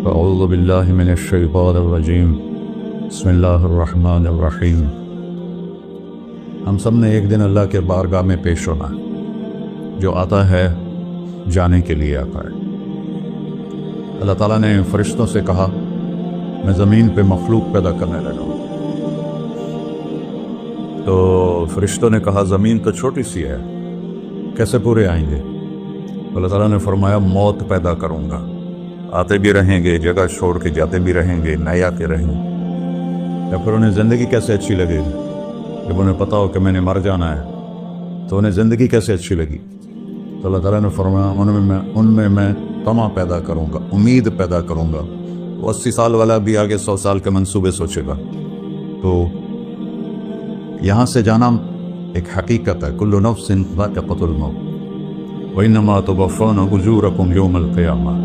اعوذ باللہ من الشیطان الرجیم بسم اللہ الرحمن الرحیم۔ ہم سب نے ایک دن اللہ کے بارگاہ میں پیش ہونا ہے، جو آتا ہے جانے کے لیے آتا ہے۔ اللہ تعالیٰ نے فرشتوں سے کہا میں زمین پہ مخلوق پیدا کرنے لگا ہوں، تو فرشتوں نے کہا زمین تو چھوٹی سی ہے، کیسے پورے آئیں گے؟ اللہ تعالیٰ نے فرمایا موت پیدا کروں گا، آتے بھی رہیں گے، جگہ چھوڑ کے جاتے بھی رہیں گے، نئے آتے رہیں گے۔ یا پھر انہیں زندگی کیسے اچھی لگے جب انہیں پتا ہو کہ میں نے مر جانا ہے، تو انہیں زندگی کیسے اچھی لگی؟ تو اللہ تعالیٰ نے فرمایا ان میں میں طمع پیدا کروں گا، امید پیدا کروں گا۔ وہ 80 سال والا بھی آگے 100 سال کے منصوبے سوچے گا۔ تو یہاں سے جانا ایک حقیقت ہے، کل نفس ذائقۃ الموت وانما توفون اجورکم یوم القیامہ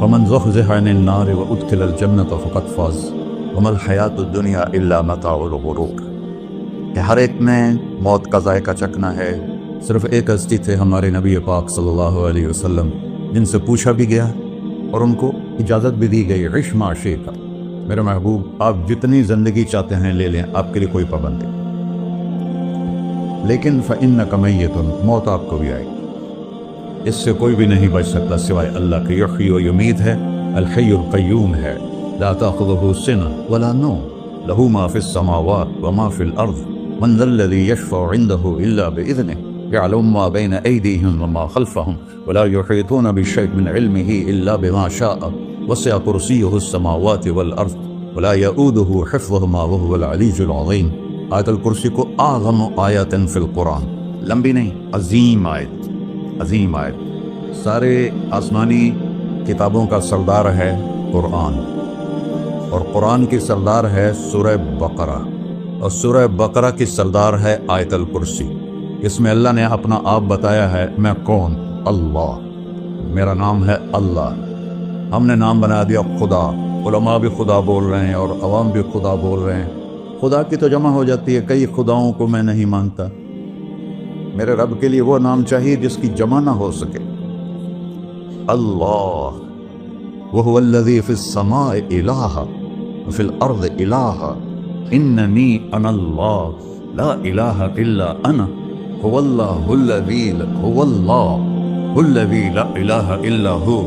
فمن زحزح عن النار وادخل الجنة فقد فاز وما الحیاۃ الدنیا الا متاع الغرور۔ کہ ہر ایک نے موت کا ذائقہ چکھنا ہے۔ صرف ایک ہستی تھے ہمارے نبی پاک صلی اللہ علیہ وسلم، جن سے پوچھا بھی گیا اور ان کو اجازت بھی دی گئی، عش ما شئت، میرے محبوب آپ جتنی زندگی چاہتے ہیں لے لیں، آپ کے لیے کوئی پابندی، لیکن فإنک میت، موت آپ کو بھی آئے گی، اس سے کوئی بھی نہیں بچ سکتا سوائے اللہ کے۔ یحیی و یمیت ہے، الحی القیوم ہے، لا تأخذہ سنہ ولا نوم، لہ ما فی السماوات وما فی الارض، من ذا الذی یشفع عنده الا بإذنہ، یعلم ما بین ایدیہم وما خلفہم ولا یحیطون بشیء من علمہ الا بما شاء، وسع کرسیہ السماوات والارض ولا یؤودہ حفظہما وہو العلی العظیم۔ آیت الکرسی کو اعظم آیت فی القرآن، لمبی نہیں، عظیم آیت، عظیم آیت۔ سارے آسمانی کتابوں کا سردار ہے قرآن، اور قرآن کی سردار ہے سورہ بقرہ، اور سورہ بقرہ کی سردار ہے آیت الکرسی۔ اس میں اللہ نے اپنا آپ بتایا ہے، میں کون؟ اللہ، میرا نام ہے اللہ۔ ہم نے نام بنا دیا خدا، علماء بھی خدا بول رہے ہیں اور عوام بھی خدا بول رہے ہیں۔ خدا کی تو جمع ہو جاتی ہے، کئی خداؤں کو میں نہیں مانتا۔ میرے رب کے لیے وہ نام چاہیے جس کی جمع نہ ہو سکے۔ اللہ، وہو الذی فی السماء الہ وفی الارض الہ، اننی انا اللہ لا الہ الا انا، هو اللہ الذی لا الہ الا هو،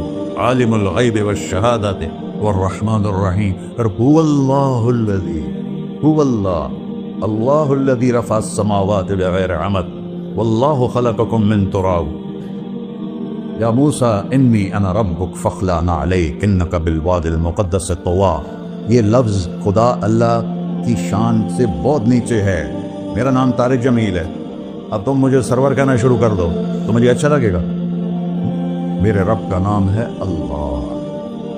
عالم الغیب والشہادۃ والرحمن الرحیم۔ هو اللہ الذی، هو اللہ الذی رفع السماوات بغیر عمد واللہ خلقکم من تراب، یا موسیٰ انی انا ربک فاخلع نعلیک انک بالوادی المقدس طویٰ۔ یہ لفظ خدا اللہ کی شان سے بہت نیچے ہے۔ میرا نام طارق جمیل ہے، اب تم مجھے سرور کہنا شروع کر دو تو مجھے اچھا لگے گا؟ میرے رب کا نام ہے اللہ،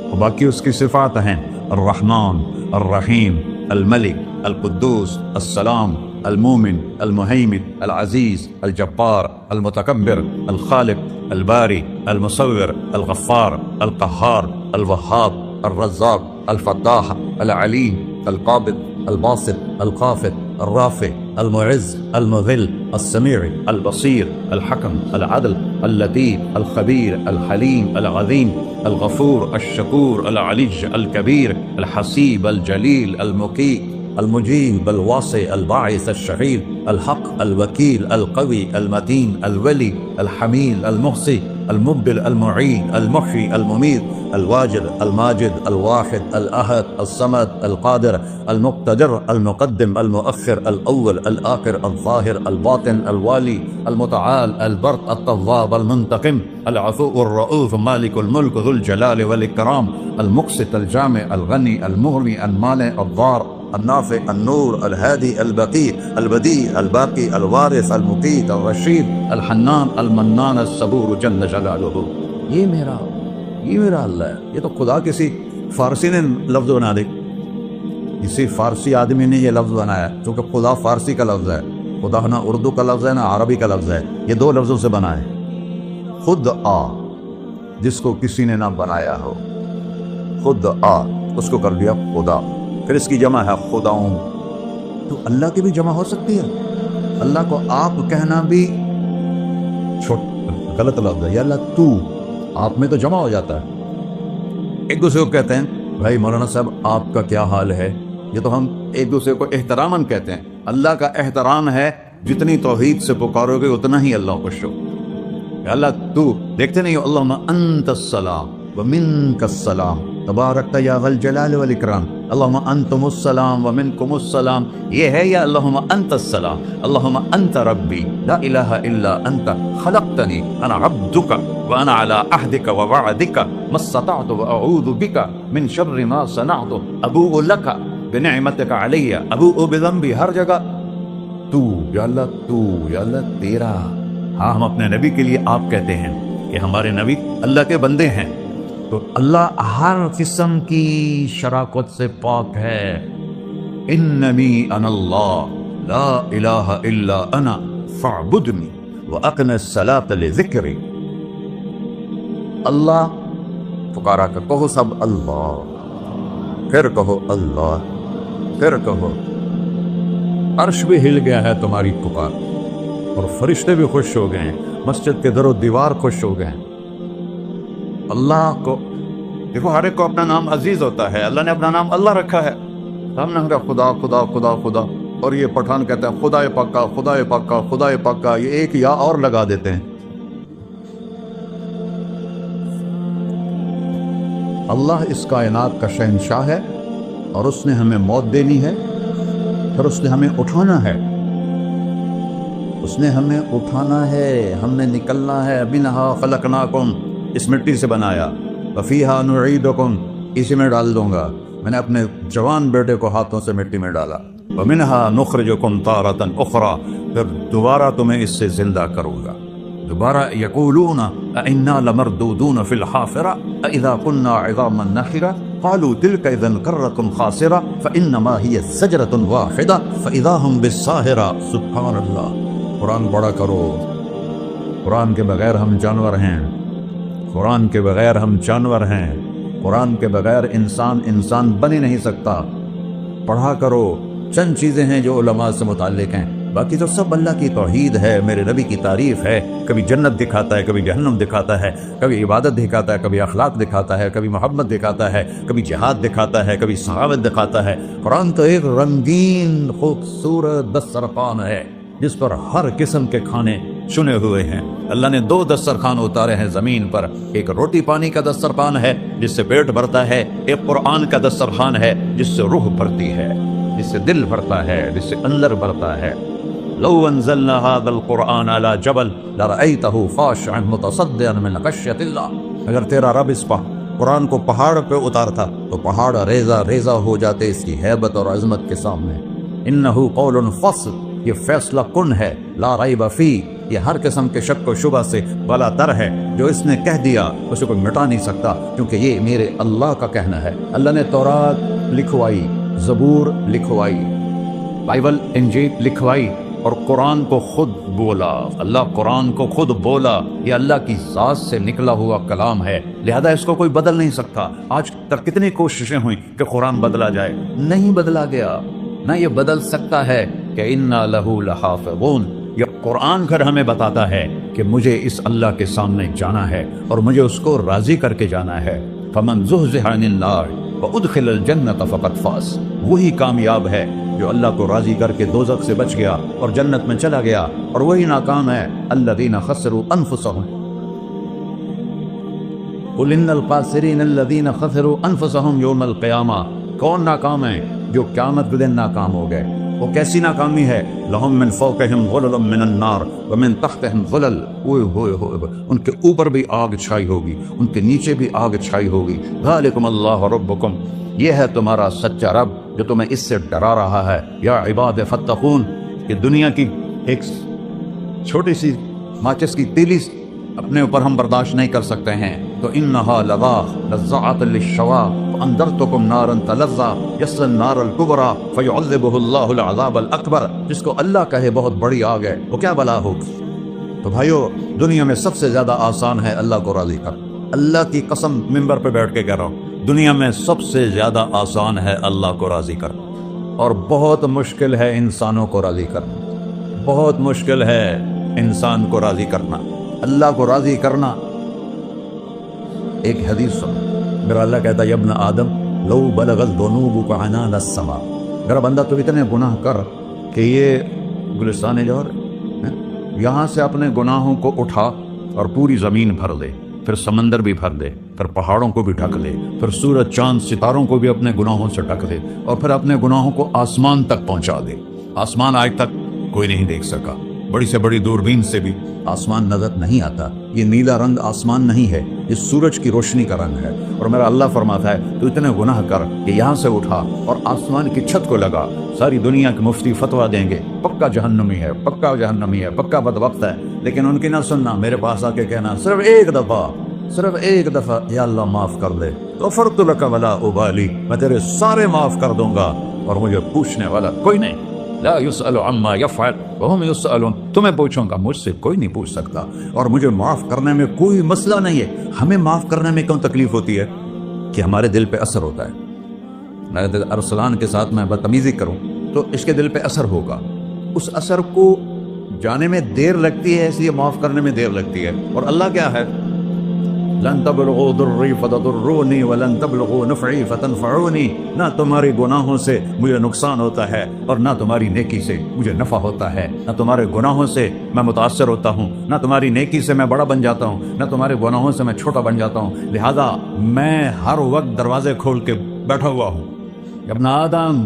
اور باقی اس کی صفات ہیں الرحمن، الرحیم، الملک، القدوس، السلام، المومن، المہیمن، العزیز، الجبار، المتکبر، الخالق، الباری، المصور، الغفار، القہار، الوہاب، الرزاق، الفتاح، العلیم، القابض، الباسط، الخافض، الرافع، المعز، المذل، السمیع، البصیر، الحکم، العدل، اللطیف، الخبیر، الحلیم، العظیم، الغفور، الشکور، العلی، الکبیر، الحسیب، الجلیل، المقیت، المجیب، الواسع، الباعث، الشہید، الحق، الوکیل، القوی، المتین، الولی، الحمید، المحصی، المبدل، المعین، المحیی، الممیت، الواجد، الماجد، الواحد، الأحد، الصمد، القادر، المقتدر، المقدم، المؤخر، الأول، الآخر، الظاهر، الباطن، الوالي، المتعال، البر، التواب، المنتقم، العفو، الرؤوف، مالك الملك، ذو الجلال والإكرام، المقسط، الجامع، الغني، المغني، المانع، الضار، النافع، النور، الهادي، البقي، البديع، الباقي، الوارث، المقيت، الرشيد، الحنان، المنان، الصبور جل جلالہ۔ یہ میرا اللہ ہے۔ یہ تو خدا کسی فارسی نے لفظ بنا دی، کسی فارسی آدمی نے یہ لفظ بنایا، کیونکہ خدا فارسی کا لفظ ہے، خدا نہ اردو کا لفظ ہے نہ عربی کا لفظ ہے، یہ دو لفظوں سے بنا ہے۔ خود آ، جس کو کسی نے نہ بنایا ہو، خود آ، اس کو کر دیا خدا۔ پھر اس کی جمع ہے خداؤں، تو اللہ کی بھی جمع ہو سکتی ہے۔ اللہ کو آپ کہنا بھی غلط لفظ ہے، یا اللہ تو، آپ میں تو جمع ہو جاتا ہے، ایک دوسرے کو کہتے ہیں بھائی مولانا صاحب آپ کا کیا حال ہے، یہ تو ہم ایک دوسرے کو احتراماً کہتے ہیں۔ اللہ کا احترام ہے جتنی توحید سے پکارو گے اتنا ہی اللہ خوش ہو۔ اللہ تو دیکھتے نہیں ہو، اللہم انت السلام ومنک السلام تبارکت یا ذا الجلال والاکرام، اللہم انتم السلام ومنکم السلام، یہ ہے یا اللہم انت السلام، اللہم انت ربی لا الہ الا انت خلقتنی انا عبدک وانا علی عہدک ووعدک ما استطعت واعوذ بک من شر ما صنعت ابوء لک بنعمتک علی ابوء بذنبی، ہر جگہ تو یا اللہ، تو یا اللہ تیرا۔ ہاں ہم اپنے نبی کے لیے آپ کہتے ہیں کہ ہمارے نبی اللہ کے بندے ہیں، تو اللہ ہر قسم کی شراکت سے پاک ہے۔ اننی انا اللہ لا الہ الا انا فاعبدنی واقم الصلاۃ لذکری۔ اللہ پکارا کر کہو سب اللہ، پھر کہو اللہ، پھر کہو۔ عرش بھی ہل گیا ہے تمہاری پکار، اور فرشتے بھی خوش ہو گئے ہیں، مسجد کے در و دیوار خوش ہو گئے ہیں۔ اللہ کو دیکھو، ہر ایک کو اپنا نام عزیز ہوتا ہے، اللہ نے اپنا نام اللہ رکھا ہے۔ ہم نے کہا خدا خدا خدا خدا، اور یہ پٹھان کہتا ہے خدا پاکا خدا پاکا خدا پاکا، یہ ایک یا اور لگا دیتے ہیں۔ اللہ اس کائنات کا شہنشاہ ہے، اور اس نے ہمیں موت دینی ہے، پھر اس نے ہمیں اٹھانا ہے، اس نے ہمیں اٹھانا ہے، ہم نے نکلنا ہے۔ منہا خلقناکم، اس مٹی سے بنایا، وفیہا نعیدکم، اسی میں ڈال دوں گا۔ میں نے اپنے جوان بیٹے کو ہاتھوں سے مٹی میں ڈالا۔ ومنہا نخرجکم تارۃ اخری، پھر دوبارہ تمہیں اس سے زندہ کروں گا۔ دوبارہ یقولون انا لمردودون فی الحافرہ اذا كنا عظاما نخرہ قالوا تلك اذا کرۃ خاسرہ فانما هي زجرۃ واحدہ فاذا هم بالساہرہ۔ سبحان اللہ۔ قرآن پڑھا کرو، قرآن کے بغیر ہم جانور ہیں، قرآن کے بغیر ہم جانور ہیں، قرآن کے بغیر انسان بن ہی نہیں سکتا۔ پڑھا کرو، چند چیزیں ہیں جو علماء سے متعلق ہیں، باقی تو سب اللہ کی توحید ہے، میرے نبی کی تعریف ہے۔ کبھی جنت دکھاتا ہے، کبھی جہنم دکھاتا ہے، کبھی عبادت دکھاتا ہے، کبھی اخلاق دکھاتا ہے، کبھی محبت دکھاتا ہے، کبھی جہاد دکھاتا ہے، کبھی سخاوت دکھاتا ہے۔ قرآن تو ایک رنگین خوبصورت دسترخوان ہے جس پر ہر قسم کے کھانے چنے ہوئے ہیں۔ اللہ نے 2 دسترخوان اتارے ہیں زمین پر، ایک روٹی پانی کا دسترخوان ہے جس سے پیٹ بھرتا ہے، ایک قرآن کا دسترخوان ہے جس سے روح بھرتی ہے، جس سے دل بھرتا ہے، جس سے اندر بھرتا ہے۔ لو انزلنا هذا القرآن على جبل لرأيته خاشعا متصدعا من خشية اللہ، اگر تیرا رب اس قرآن کو پہاڑ پہ اتارتا تو پہاڑ ریزہ ریزہ ہو جاتے اس کی ہیبت اور عظمت کے سامنے۔ انه قول فصل، یہ فیصلہ کن ہے، لا ریب فیہ، یہ ہر قسم کے شک و شبہ سے بلا تر ہے۔ جو اس نے کہہ دیا اسے کوئی مٹا نہیں سکتا، کیونکہ یہ میرے اللہ کا کہنا ہے۔ اللہ نے تورات لکھوائی، زبور لکھوائی، بائبل انجیل لکھوائی، اور قرآن کو خود بولا۔ اللہ قرآن کو خود بولا، یہ اللہ کی ذات سے نکلا ہوا کلام ہے، لہذا اس کو کوئی بدل نہیں سکتا۔ آج تک کتنی کوششیں ہوئیں کہ قرآن بدلا جائے، نہیں بدلا گیا، نہ یہ بدل سکتا ہے کہ انا لہو لحافظون۔ یہ قرآن گھر ہمیں بتاتا ہے کہ مجھے اس اللہ کے سامنے جانا ہے اور مجھے اس کو راضی کر کے جانا ہے۔ فمن زحزح عن النار وادخل الجنۃ فقد فاز، وہی کامیاب ہے جو اللہ کو راضی کر کے دوزخ سے بچ گیا اور جنت میں چلا گیا، اور وہی ناکام ہے الذین خسروا انفسهم۔ قل ان الخاسرین الذین خسروا انفسهم یوم القیامہ، کون ناکام ہے؟ جو قیامت کے دن ناکام ہو گئے۔ وہ کیسی ناکامی ہے؟ لہم من فوقہم ظلل من النار ومن تحتہم ظلل، اوئے ہوئے ہوئے، ان کے اوپر بھی آگ چھائی ہوگی، ان کے نیچے بھی آگ چھائی ہوگی۔ ذالکم اللہ ربکم، یہ ہے تمہارا سچا رب جو تمہیں اس سے ڈرا رہا ہے۔ یا عباد فتقون، کہ دنیا کی ایک چھوٹی سی ماچس کی تیلی اپنے اوپر ہم برداشت نہیں کر سکتے ہیں، تو انہا لظا نزاعۃ للشوا فانذرتکم نارا تلظی یصلی النار الکبری فیعذبہ اللہ العذاب الاکبر، جس کو اللہ کہے بہت بڑی آگ ہے، وہ کیا بلا ہوگی۔ تو بھائیو، دنیا میں سب سے زیادہ آسان ہے اللہ کو راضی کر، اللہ کی قسم ممبر پہ بیٹھ کے کہہ رہا ہوں، دنیا میں سب سے زیادہ آسان ہے اللہ کو راضی کرنا، اور بہت مشکل ہے انسانوں کو راضی کرنا، بہت مشکل ہے انسان کو راضی کرنا۔ اللہ کو راضی کرنا، ایک حدیث سنو، میرا اللہ کہتا ہے ابن آدم لو بلغت ذنوبک عنان السما، میرا بندہ تو اتنے گناہ کر کہ یہ گلستان جوہر یہاں سے اپنے گناہوں کو اٹھا اور پوری زمین بھر دے، پھر سمندر بھی بھر دے، پھر پہاڑوں کو بھی ڈھک لے، پھر سورج چاند ستاروں کو بھی اپنے گناہوں سے ڈھک دے، اور پھر اپنے گناہوں کو آسمان تک پہنچا دے۔ آسمان آج تک کوئی نہیں دیکھ سکا، بڑی سے بڑی دوربین سے بھی آسمان نظر نہیں آتا۔ یہ نیلا رنگ آسمان نہیں ہے، یہ سورج کی روشنی کا رنگ ہے۔ اور میرا اللہ فرماتا ہے تو اتنے گناہ کر کہ یہاں سے اٹھا اور آسمان کی چھت کو لگا، ساری دنیا کے مفتی فتویٰ دیں گے پکا جہنمی ہے، پکا جہنمی ہے، پکا بدبخت ہے، لیکن ان کی نہ سننا، میرے پاس آ کے کہنا صرف ایک دفعہ یا اللہ معاف کر دے، غفرت لک ولا ابالی، میں تیرے سارے معاف کر دوں گا اور مجھے پوچھنے والا کوئی نہیں۔ لا يسأل عما يفعل وهم يسألون، تمہیں پوچھوں گا، مجھ سے کوئی نہیں پوچھ سکتا، اور مجھے معاف کرنے میں کوئی مسئلہ نہیں ہے۔ ہمیں معاف کرنے میں کیوں تکلیف ہوتی ہے؟ کہ ہمارے دل پہ اثر ہوتا ہے۔ میں ارسلان کے ساتھ میں بدتمیزی کروں تو اس کے دل پہ اثر ہوگا، اس اثر کو جانے میں دیر لگتی ہے، اس لیے معاف کرنے میں دیر لگتی ہے۔ اور اللہ کیا ہے؟ لن تبلغوا ضری فتضرونی ولن تبلغوا نفعی فتنفعونی، نہ تمہارے گناہوں سے مجھے نقصان ہوتا ہے اور نہ تمہاری نیکی سے مجھے نفع ہوتا ہے۔ نہ تمہارے گناہوں سے میں متاثر ہوتا ہوں، نہ تمہاری نیکی سے میں بڑا بن جاتا ہوں، نہ تمہارے گناہوں سے میں چھوٹا بن جاتا ہوں، لہذا میں ہر وقت دروازے کھول کے بیٹھا ہوا ہوں۔ ابن آدم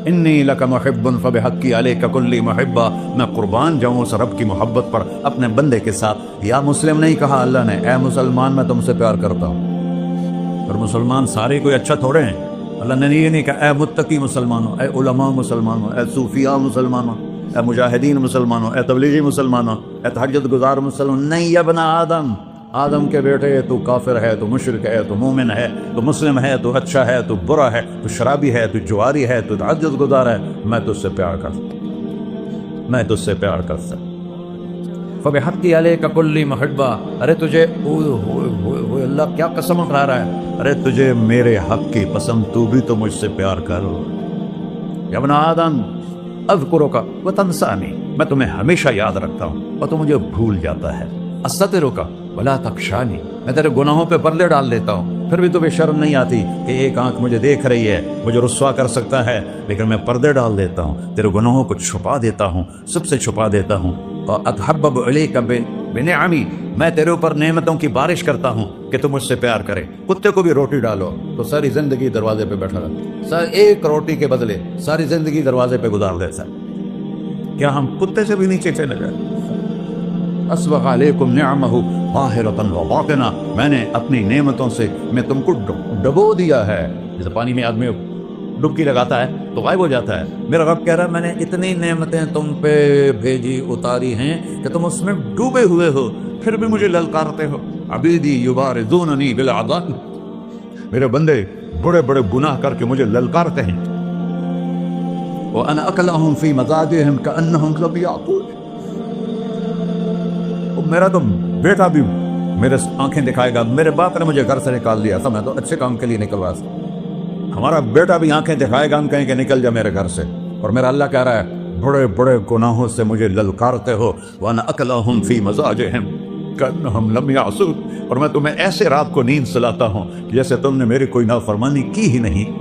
انی لک محب فبحقی علیک کلی محبہ، میں قربان جاؤں اس رب کی محبت پر اپنے بندے کے ساتھ۔ یا مسلم نہیں کہا اللہ نے، اے مسلمان میں تم سے پیار کرتا ہوں۔ اور مسلمان سارے کوئی اچھا تھوڑے ہیں، اللہ نے یہ نہیں کہا اے متقی مسلمانوں، اے علماء مسلمانوں، اے صوفیاء مسلمانوں، اے مجاہدین مسلمانوں، اے تبلیغی مسلمانوں، اے تہجد گزار مسلمان، نہیں ابن آدم، آدم کے بیٹے، تو کافر ہے، تو مشرک ہے، تو مومن ہے، تو مسلم ہے، تو اچھا ہے، تو برا ہے، تو شرابی ہے، تو جواری ہے، تو تہجد گزار ہے، میں تجھ سے پیار کرتا فبحقی علیک کلی محبہ۔ ارے تجھے اللہ کیا قسم اٹھا رہا ہے؟ ارے تجھے میرے حق کی قسم، تو بھی تو مجھ سے پیار کر۔ یا ابن آدم اذکرک وتنسانی، میں تمہیں ہمیشہ یاد رکھتا ہوں اور تو مجھے بھول جاتا ہے۔ استترک ولا تخشانی، میں تیرے گناہوں پہ پردے ڈال دیتا ہوں، پھر بھی تمہیں شرم نہیں آتی کہ ایک آنکھ مجھے دیکھ رہی ہے، مجھے رسوا کر سکتا ہے، لیکن میں پردے ڈال دیتا ہوں، تیرے گناہوں کو چھپا دیتا ہوں، سب سے چھپا دیتا ہوں۔ اور اتحبب الیک بنعمی، میں تیرے اوپر نعمتوں کی بارش کرتا ہوں کہ تم مجھ سے پیار کرے۔ کتے کو بھی روٹی ڈالو تو ساری زندگی دروازے پہ بیٹھا رہتا، ایک روٹی کے بدلے ساری زندگی دروازے پہ گزار دیتا۔ کیا ہم کتے سے بھی نیچے چلے گئے؟ اسبغ علیکم نعمہ ظاہرۃ و باطنہ، میں نے اپنی نعمتوں سے میں تم کو ڈبو دیا ہے۔ جیسے پانی میں آدمی ڈبکی لگاتا ہے تو غائب ہو جاتا ہے، میرا رب کہہ رہا ہے میں نے اتنی نعمتیں تم پہ بھیجی، اتاری ہیں کہ تم اس میں ڈوبے ہوئے ہو، پھر بھی مجھے للکارتے ہو۔ عبیدی یبارزوننی بالعذاب، میرے بندے بڑے بڑے گناہ کر کے مجھے للکارتے ہیں۔ وَأَنَا أَكْلَهُمْ فِي مَزَاجِهِمْ كَأَنَّهُمْ لَمْ يَعْقُلُونَ، میرا تو بیٹا بھی میرے آنکھیں دکھائے گا، میرے باپ نے مجھے گھر سے نکال دیا تھا، میں تو اچھے کام کے لیے نکلوا تھا، ہمارا بیٹا بھی آنکھیں دکھائے گا، ہم کہیں کہ نکل جا میرے گھر سے۔ اور میرا اللہ کہہ رہا ہے بڑے بڑے گناہوں سے مجھے للکارتے ہو۔ وَأَنَا أَكْلَهُمْ فِي مَزَاجِهِمْ كَأَنَّهُمْ لَمْ يَعْصُونَ، اور میں تمہیں ایسے رات کو نیند سلاتا ہوں جیسے تم نے میری کوئی نافرمانی کی ہی نہیں۔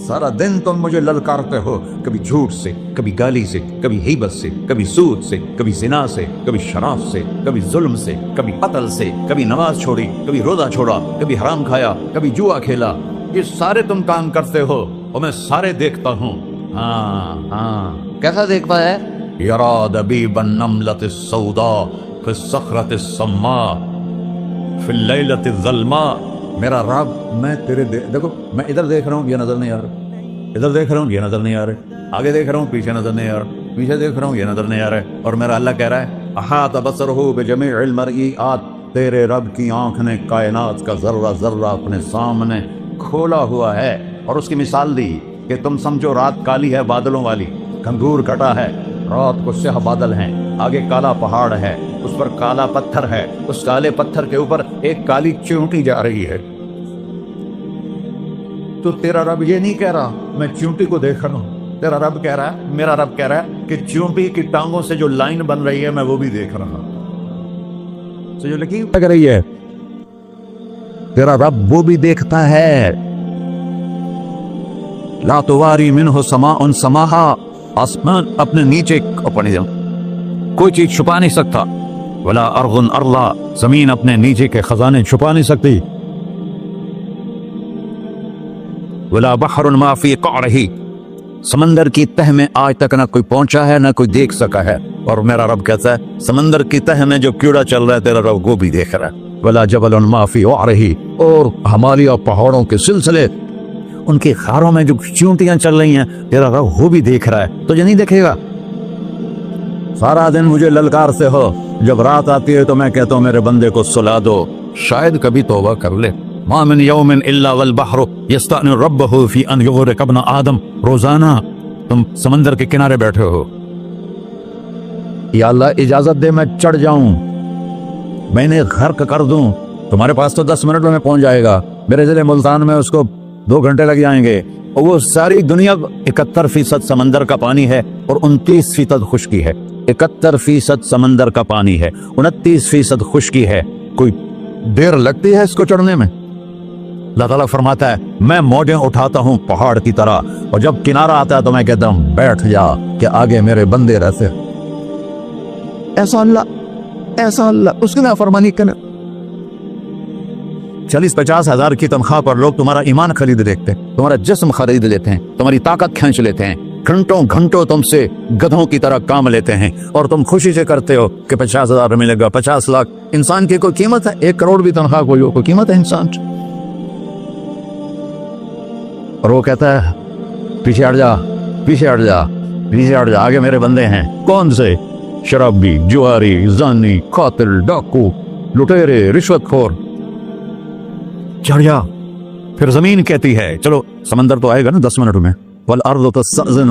سارا دن تم مجھے للکارتے ہو، کبھی جھوٹ سے، کبھی گالی سے، کبھی غیبت سے، کبھی سود سے، کبھی زنا سے، کبھی شراب سے، کبھی ظلم سے، کبھی قتل سے، کبھی نماز چھوڑی، کبھی روزہ چھوڑا، کبھی حرام کھایا، کبھی جوا کھیلا۔ یہ سارے تم کام کرتے ہو اور میں سارے دیکھتا ہوں۔ ہاں کیسا دیکھتا ہے؟ یرا دبیب النملۃ السوداء فی الصخرۃ الصماء فی اللیلۃ الظلماء، میرا رب میں تیرے دیکھو، میں ادھر دیکھ رہا ہوں یہ نظر نہیں آ رہا، ادھر دیکھ رہا ہوں یہ نظر نہیں آ رہا، آگے دیکھ رہا ہوں پیچھے نظر نہیں آ رہا، پیچھے دیکھ رہا ہوں یہ نظر نہیں آ رہا، اور میرا اللہ کہہ رہا ہے احاط بصرہ بجمیع المرئیات، تیرے رب کی آنکھ نے کائنات کا ذرہ ذرہ اپنے سامنے کھولا ہوا ہے۔ اور اس کی مثال دی کہ تم سمجھو رات کالی ہے بادلوں والی، گھنگور کٹا ہے، رات کو سیاہ بادل ہیں، آگے کالا پہاڑ ہے، اس پر کالا پتھر ہے، اس کالے پتھر کے اوپر ایک کالی چیونٹی جا رہی ہے۔ تو تیرا رب یہ نہیں کہہ رہا میں چیونٹی کو دیکھ رہا ہوں، تیرا رب کہہ رہا ہے، میرا رب کہہ رہا ہے کہ چیونٹی کی ٹانگوں سے جو لائن بن رہی ہے میں وہ بھی دیکھ رہا ہوں، جو لکیر لگ رہی ہے تیرا رب وہ بھی دیکھتا ہے. لا تواری منہ سماء سماہا، آسمان اپنے نیچے کوئی چیز چھپا نہیں سکتا. ولا ارض ارضا، زمین اپنے نیچے کے خزانے چھپا نہیں سکتی. ولا بحر ما فی قعرہ، سمندر کی تہ میں آج تک نہ کوئی پہنچا ہے نہ کوئی دیکھ سکا ہے. اور میرا رب کہتا ہے سمندر کی تہ میں جو کیڑا چل رہا ہے تیرا رب وہ بھی دیکھ رہا ہے. ولا جبل ما فی وعرہ، اور ہمالیہ پہاڑوں کے سلسلے، ان کی خاروں میں جو چونٹیاں چل رہی ہیں تیرا رب وہ بھی دیکھ رہا ہے. تجھے نہیں دیکھے گا؟ سارا دن مجھے للکارتے ہو، جب رات آتی ہے تو میں کہتا ہوں میرے بندے کو سلا دو، شاید کبھی توبہ کر لے. ما من یوم الا والبحر یستأنی ربہ فی ان یغرق ابن آدم. روزانہ تم سمندر کے کنارے بیٹھے ہو، یا اللہ اجازت دے میں چڑھ جاؤں، میں نے غرق کر دوں. تمہارے پاس تو 10 منٹ میں پہنچ جائے گا، میرے ضلع ملتان میں اس کو 2 گھنٹے لگ جائیں گے. اور وہ ساری دنیا 71% سمندر کا پانی ہے اور 29% خشکی ہے. 71% سمندر کا پانی ہے، 29% خشکی ہے. کوئی دیر لگتی ہے اس کو چڑھنے میں؟ اللہ تعالیٰ فرماتا ہے میں موجیں اٹھاتا ہوں پہاڑ کی طرح، اور جب کنارہ آتا ہے تو میں کہتا ہوں بیٹھ جا کہ آگے میرے بندے رہتے. ایسا اللہ اس کی نافرمانی کرنا. 40-50 ہزار کی تنخواہ پر لوگ تمہارا ایمان خرید لیتے ہیں، تمہارا جسم خرید لیتے ہیں، تمہاری طاقت کھینچ لیتے ہیں، گھنٹوں گھنٹوں تم سے گدھوں کی طرح کام لیتے ہیں، اور تم خوشی سے کرتے ہو کہ 50,000 ملے گا، 50 لاکھ. انسان کی کوئی قیمت ہے؟ 1 کروڑ بھی تنخواہ کوئی قیمت ہے انسان؟ اور وہ کہتا ہے پیچھے ہٹ جا، پیچھے ہٹ جا، پیچھے ہٹ جا، آگے میرے بندے ہیں. کون سے؟ شرابی، جواری، زانی، قاتل، ڈاکو، لٹیرے، رشوت خور. چڑھ جا. پھر زمین کہتی ہے چلو سمندر تو آئے گا نا 10 منٹ میں. والارض تستأذن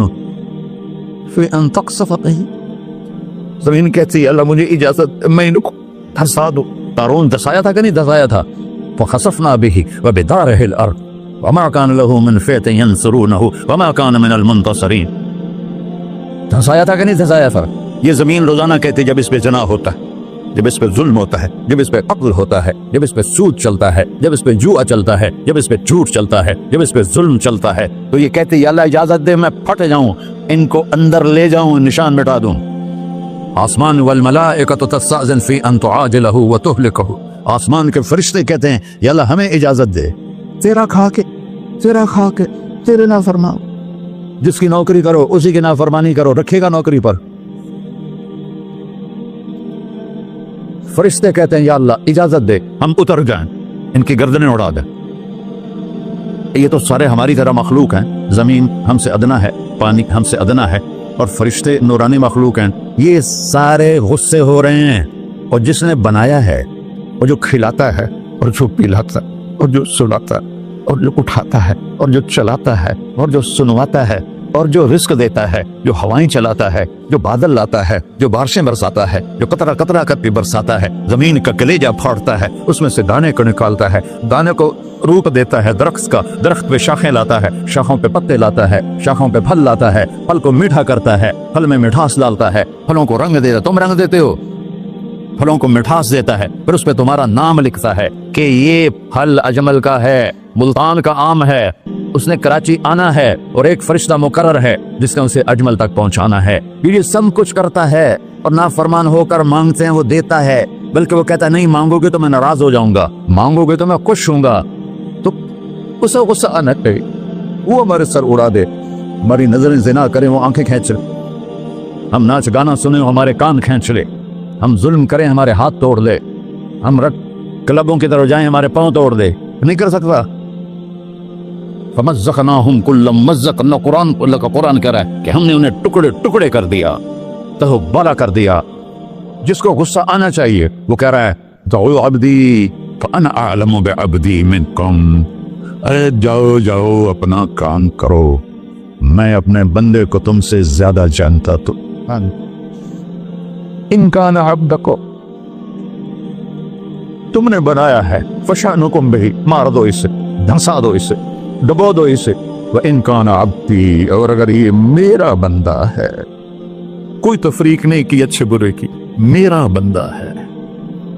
فی ان تقصف بہ، زمین کہتی ہے اللہ مجھے اجازت میں ان کو دھسا دوں. قارون دھسایا تھا کہ نہیں دھسایا تھا؟ فخسفنا بہ وبدارہ الارض وما كان له من فئة ينصرونه وما كان من المنتصرين. دھسایا تھا کہ نہیں دھسایا تھا؟ یہ زمین روزانہ کہتی جب اس پہ زنا ہوتا ہے، جب اس پہ ظلم ہوتا ہے، جب اس پہ قتل ہوتا ہے، جب اس پہ سود چلتا ہے، جب اس پہ جوا چلتا ہے، جب اس پہ جھوٹ چلتا ہے، جب اس پہ ظلم چلتا ہے، تو یہ کہتے یا اللہ اجازت دے میں پھٹ جاؤں، ان کو اندر لے جاؤں، نشان مٹا دوں. آسمان والملائکۃ تستأذن فی ان تعاجلہ وتہلکہ، آسمان کے فرشتے کہتے ہیں یا اللہ ہمیں اجازت دے تیرا کھا کے تیرے نافرمان، جس کی نوکری کرو اسی کی نافرمانی کرو، رکھے گا نوکری پر. فرشتے کہتے ہیں یا اللہ اجازت دے ہم اتر جائیں، ان کی گردنیں اڑا دیں. یہ تو سارے ہماری طرح مخلوق ہیں، زمین ہم سے ادنا ہے، پانی ہم سے ادنا ہے، اور فرشتے نورانی مخلوق ہیں. یہ سارے غصے ہو رہے ہیں، اور جس نے بنایا ہے، اور جو کھلاتا ہے، اور جو پلاتا، اور جو سلاتا، اور جو اٹھاتا ہے، اور جو چلاتا ہے، اور جو سنواتا ہے، اور جو رزق دیتا ہے، جو ہوائیں چلاتا ہے، جو بادل لاتا ہے، جو بارشیں برساتا ہے، جو قطرہ قطرہ کر کے برساتا ہے، زمین کا کلیجہ پھاڑتا ہے، اس میں سے دانے کو نکالتا ہے، دانے کو روپ دیتا ہے درخت کا، درخت پہ شاخیں لاتا ہے، شاخوں پہ پتے لاتا ہے، شاخوں پہ پھل لاتا ہے، پھل کو میٹھا کرتا ہے، پھل میں مٹھاس ڈالتا ہے، پھلوں کو رنگ دیتا ہے. تم رنگ دیتے ہو، پھلوں کو مٹھاس دیتا ہے، پھر اس پہ تمہارا نام لکھتا ہے کہ یہ پھل اجمل کا ہے، ملتان کا آم ہے، اس نے کراچی آنا ہے، اور ایک فرشتہ مقرر ہے جس نے اسے اجمل تک پہنچانا ہے. یہ سب کچھ کرتا ہے، اور نافرمان ہو کر مانگتے ہیں وہ دیتا ہے، بلکہ وہ کہتا ہے نہیں مانگو گے تو میں ناراض ہو جاؤں گا، مانگو گے تو میں خوش ہوں گا. تو اسے غصہ آنا چاہیے، وہ ہمارے سر اڑا دے، ہماری نظریں زنا کریں وہ آنکھیں کھینچ لے، ہم ناچ گانا سنیں ہمارے کان کھینچ لے، ہم ظلم کریں ہمارے ہاتھ توڑ لے، ہم کلبوں کی طرف جائیں ہمارے پاؤں توڑ دے. نہیں کر سکتا. فمزقناہم کل ممزق، اللہ کا قرآن کہہ رہا ہے کہ ہم نے انہیں ٹکڑے ٹکڑے کر دیا، تہو بالا کر دیا. جس کو غصہ آنا چاہیے وہ کہہ رہا ہے دعو عبدی فانا اعلم بعبدی منکم، ارے جاؤ جاؤ اپنا کام کرو، میں اپنے بندے کو تم سے زیادہ جانتا. تو ان کان عبدکو، تم نے بنایا ہے، فشانکم بہی، مار دو اسے، دھنسا دو اسے، ڈبو دو اسے. وَإِن كَانَ عَبْدِي، اور اگر یہ میرا بندہ ہے، کوئی تفریق نہیں کی اچھے برے کی، میرا بندہ ہے،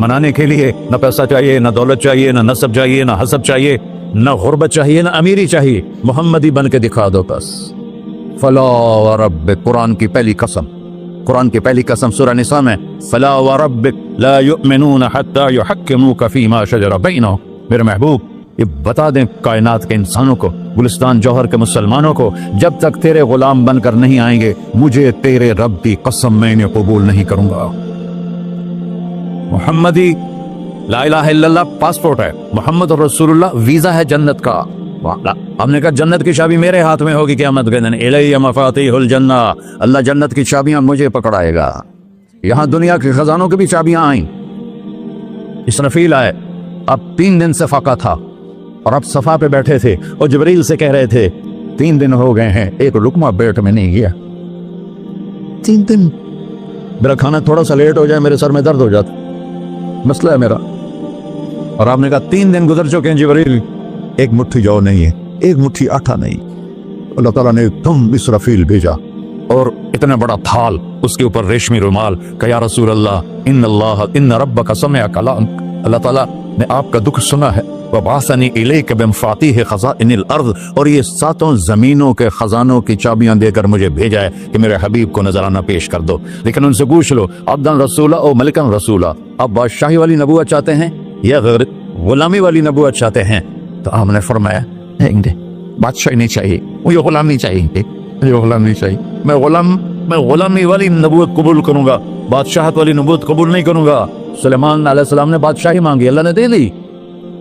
منانے کے لیے نہ پیسہ چاہیے، نہ دولت چاہیے، نہ نسب چاہیے، نہ حسب چاہیے، نہ غربت چاہیے، نہ امیری چاہیے، محمدی بن کے دکھا دو بس۔ فلا وربک، قرآن کی پہلی قسم، قرآن کی پہلی قسم سورہ نساء میں، فلا وربک لا یؤمنون حتی یحکموک فیما شجر بینہم، میرے محبوب یہ بتا دیں کائنات کے انسانوں کو، گلستان جوہر کے مسلمانوں کو، جب تک تیرے غلام بن کر نہیں آئیں گے مجھے تیرے رب کی قسم میں انہیں قبول نہیں کروں گا۔ محمدی لا الہ الا اللہ پاسپورٹ ہے، محمد رسول اللہ ویزا ہے جنت کا۔ ہم نے کہا جنت کی چابی میرے ہاتھ میں ہوگی قیامت کے دن، الی مفاتیح الجنہ، اللہ جنت کی چابیاں مجھے پکڑائے گا۔ یہاں دنیا کے خزانوں کی بھی چابیاں آئیں۔ اسرافیل آئے، اب 3 دن سے فاقہ تھا اور اب صفا پہ بیٹھے تھے اور جبریل سے کہہ رہے تھے 3 دن ہو گئے ہیں ایک لقمہ پیٹ میں نہیں گیا، 3 دن میرا کھانا تھوڑا سا لیٹ ہو جائے میرے سر میں درد ہو جاتا، مسئلہ ہے میرا۔ اور آپ نے کہا 3 دن گزر چکے ہیں جبریل، ایک مٹھی جو نہیں ہے، ایک مٹھی آٹا نہیں۔ اللہ تعالیٰ نے تم اسرافیل بھیجا اور اتنا بڑا تھال، اس کے اوپر ریشمی رومال، کہ یا رسول اللہ ان ربک سمع کلامک، اللہ تعالیٰ نے آپ کا دکھ سنا ہے، وبعثنی الیک بمفاتیح خزائن الارض، اور یہ 7 زمینوں کے خزانوں کی چابیاں دے کر مجھے بھیجا ہے کہ میرے حبیب کو نذرانہ پیش کر دو۔ لیکن ان سے پوچھ لو عبدن رسولہ او ملکن رسولہ، آپ بادشاہی والی نبوت چاہتے ہیں یا غلامی والی نبوت چاہتے ہیں؟ تو آپ نے فرمایا نہیں، بادشاہی نہیں چاہیے، مجھے غلام نہیں چاہیے، مجھے غلام نہیں چاہیے، میں غلامی والی نبوت قبول کروں گا، بادشاہت والی نبوت قبول نہیں کروں گا۔ سلیمان علیہ السلام نے بادشاہی مانگی، اللہ نے دے دی،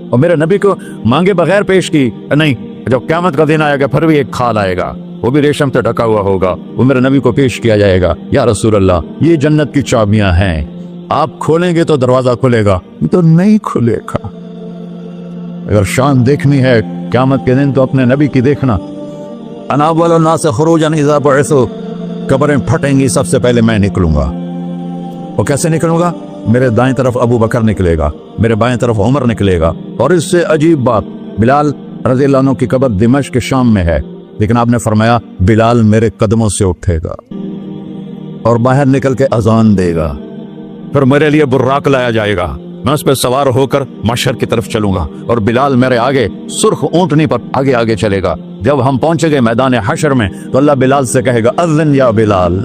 اور میرے نبی کو مانگے بغیر پیش کی نہیں۔ جب قیامت کا دن آئے گا پھر بھی ایک کھال آئے گا، وہ بھی ریشم سے ڈھکا ہوا ہوگا، وہ میرے نبی کو پیش کیا جائے گا، یا رسول اللہ یہ جنت کی چابیاں ہیں، آپ کھولیں گے تو دروازہ کھلے گا، تو نہیں کھلے گا۔ اگر شان دیکھنی ہے قیامت کے دن تو اپنے نبی کی دیکھنا۔ انا اول الناس خروجا اذا بعثوا، قبریں پھٹیں گی سب سے پہلے میں نکلوں گا۔ وہ کیسے نکلوں گا؟ میرے دائیں طرف ابو بکر نکلے گا، میرے بائیں طرف عمر نکلے گا، اور اس سے عجیب بات، بلال رضی اللہ عنہ کی قبر دمشق کے شام میں ہے، لیکن آپ نے فرمایا بلال میرے قدموں سے اٹھے گا اور باہر نکل کے اذان دے گا، پھر میرے لیے براق لایا جائے گا، میں اس پہ سوار ہو کر محشر کی طرف چلوں گا، اور بلال میرے آگے سرخ اونٹنی پر آگے آگے چلے گا۔ جب ہم پہنچے گئے میدان حشر میں تو اللہ بلال سے کہے گا اذن یا بلال،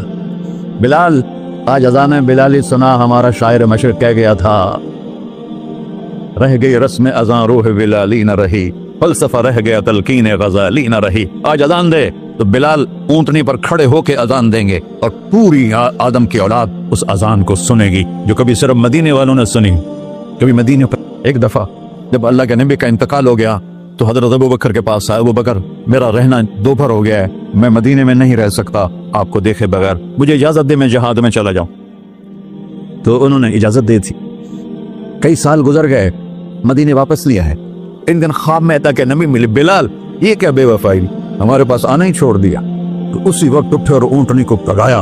بلال آج اذان بلالی سنا، ہمارا شاعر مشرق کہہ گیا تھا، رہ گئی رسم اذان روح بلالی نہ رہی، فلسفہ رہ گیا تلقین غزالی نہ رہی۔ آج اذان دے تو بلال اونٹنی پر کھڑے ہو کے اذان دیں گے، اور پوری آدم کی اولاد اس اذان کو سنے گی، جو کبھی صرف مدینے والوں نے سنی۔ کبھی مدینے پر ایک دفعہ جب اللہ کے نبی کا انتقال ہو گیا تو حضرت ابو بکر کے پاس آیا، ابو بکر میرا رہنا دوپہر ہو گیا ہے، میں مدینے میں نہیں رہ سکتا آپ کو دیکھے بغیر، مجھے اجازت دے میں جہاد میں چلا جاؤں۔ تو انہوں نے اجازت دی تھی۔ کئی سال گزر گئے، مدینے واپس لیا ہے، ان دن خواب میں تھا کہ نبی ملے، بلال یہ کیا بے وفائی، ہمارے پاس آنا ہی چھوڑ دیا۔ تو اسی وقت اٹھے اور اونٹنی کو پگایا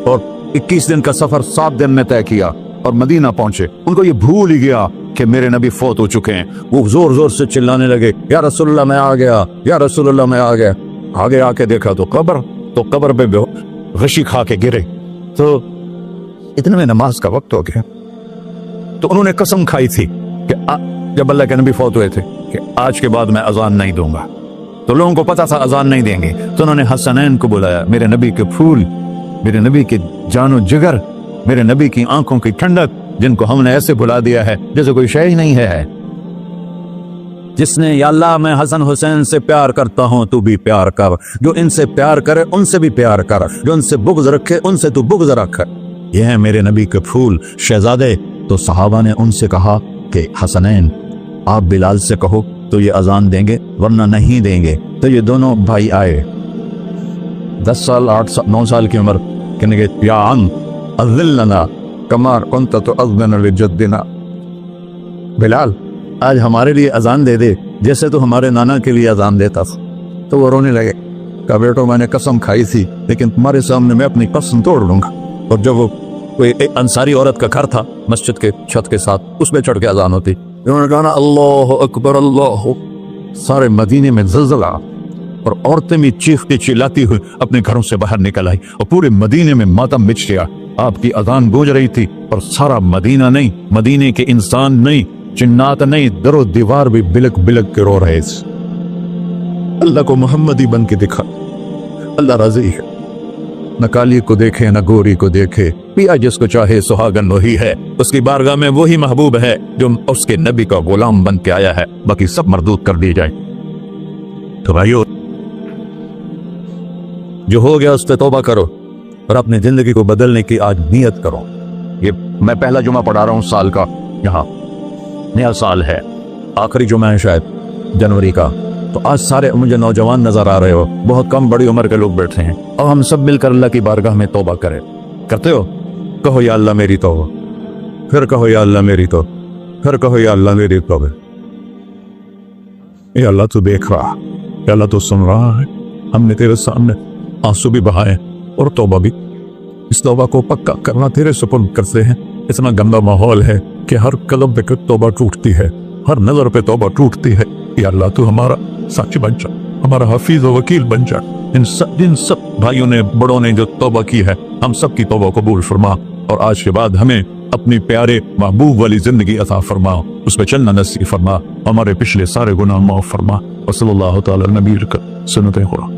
اور 21 دن کا سفر 7 دن میں طے کیا اور مدینہ پہنچے۔ ان کو یہ بھول ہی گیا کہ میرے نبی فوت ہو چکے ہیں، وہ زور زور سے چلانے لگے یا رسول اللہ میں آ گیا، یا رسول اللہ میں آ گیا۔ آگے آ کے دیکھا تو قبر پہ غشی کھا کے گرے، تو اتنے میں نماز کا وقت ہو گیا۔ تو انہوں نے قسم کھائی تھی کہ جب اللہ کے نبی فوت ہوئے تھے کہ آج کے بعد میں اذان نہیں دوں گا، تو لوگوں کو پتا تھا اذان نہیں دیں گے، تو انہوں نے حسنین کو بلایا، میرے نبی کے پھول، میرے نبی کے جان و جگر، میرے نبی کی آنکھوں کی ٹھنڈک، جن کو ہم نے ایسے بلا دیا ہے جیسے کوئی شے ہی نہیں ہے۔ جس نے یا اللہ میں حسن حسین سے پیار کرتا ہوں تو بھی پیار کر، جو ان سے پیار کرے ان سے بھی پیار کر، جو ان سے بغض رکھے ان سے تو بغض رکھ۔ یہ ہیں میرے نبی کے پھول شہزادے۔ تو صحابہ نے ان سے کہا کہ حسنین آپ بلال سے کہو تو یہ اذان دیں گے، ورنہ نہیں دیں گے۔ تو یہ دونوں بھائی آئے، 10 سال 8 سال 9 سال کی عمر، کہنے گے یا عم اذن لنا کما کنت تؤذن لجدنا، بلال آج ہمارے لیے اذان دے دے جیسے تو ہمارے نانا کے لیے اذان دیتا تھا۔ تو وہ رونے لگے، کہا بیٹو میں نے قسم کھائی تھی لیکن تمہارے سامنے میں اپنی قسم توڑ لوں گا۔ اور جب وہ کوئی ایک انصاری عورت کا گھر تھا مسجد کے چھت کے ساتھ، اس میں چڑھ کے اذان ہوتی، انہوں نے کہا اللہ اکبر اللہ، سارے مدینے میں زلزلہ، اور عورتیں بھی چیختی چلاتی ہوئی اپنے گھروں سے باہر نکل آئی، اور پورے مدینے میں ماتم مچ گیا۔ آپ کی اذان گونج رہی تھی اور سارا مدینہ نہیں، مدینے کے انسان نہیں، جنات نہیں، در و دیوار بھی بلک بلک کے رو رہے تھے۔ اللہ کو محمدی بن کے دکھا، اللہ راضی ہے۔ نہ کالی کو دیکھے نہ گوری کو دیکھے، پیا جس کو چاہے سہاگن وہی ہے، اس کی بارگاہ میں وہی محبوب ہے جو اس کے نبی کا غلام بن کے آیا ہے، باقی سب مردود کر دی جائے۔ تو بھائیو، جو ہو گیا اس پہ توبہ کرو اور اپنی زندگی کو بدلنے کی آج نیت کرو۔ یہ میں پہلا جمعہ پڑھا رہا ہوں سال کا، یہاں نیا سال ہے، آخری جمعہ ہے شاید جنوری کا، تو آج سارے مجھے نوجوان نظر آ رہے ہو، بہت کم بڑی عمر کے لوگ بیٹھے ہیں، اور ہم سب مل کر اللہ کی بارگاہ میں توبہ کریں۔ کرتے ہو؟ کہو یا اللہ میری توبہ، پھر کہو یا اللہ میری توبہ، پھر کہو یا اللہ میری توبہ۔ اے اللہ تو دیکھ رہا، اے اللہ تو سن رہا ہے، ہم نے تیرے سامنے آنسو بھی بہائے اور توبہ بھی، اس توبہ کو پکا کرنا تیرے سپرد کرتے ہیں۔ اتنا گندا ماحول ہے کہ ہر قدم پہ توبہ ٹوٹتی ہے، ہر نظر پہ توبہ ٹوٹتی ہے۔ یا اللہ تو ہمارا سچ بن جا، ہمارا حفیظ و وکیل بن جا۔ جن سب بھائیوں نے بڑوں نے جو توبہ کی ہے، ہم سب کی توبہ قبول فرما، اور آج کے بعد ہمیں اپنی پیارے محبوب والی زندگی عطا فرما، اس پہ چلنا نصیب فرما، ہمارے پچھلے سارے گناہ معاف فرما۔ وصلی اللہ تعالی نبی کا سنت خدا۔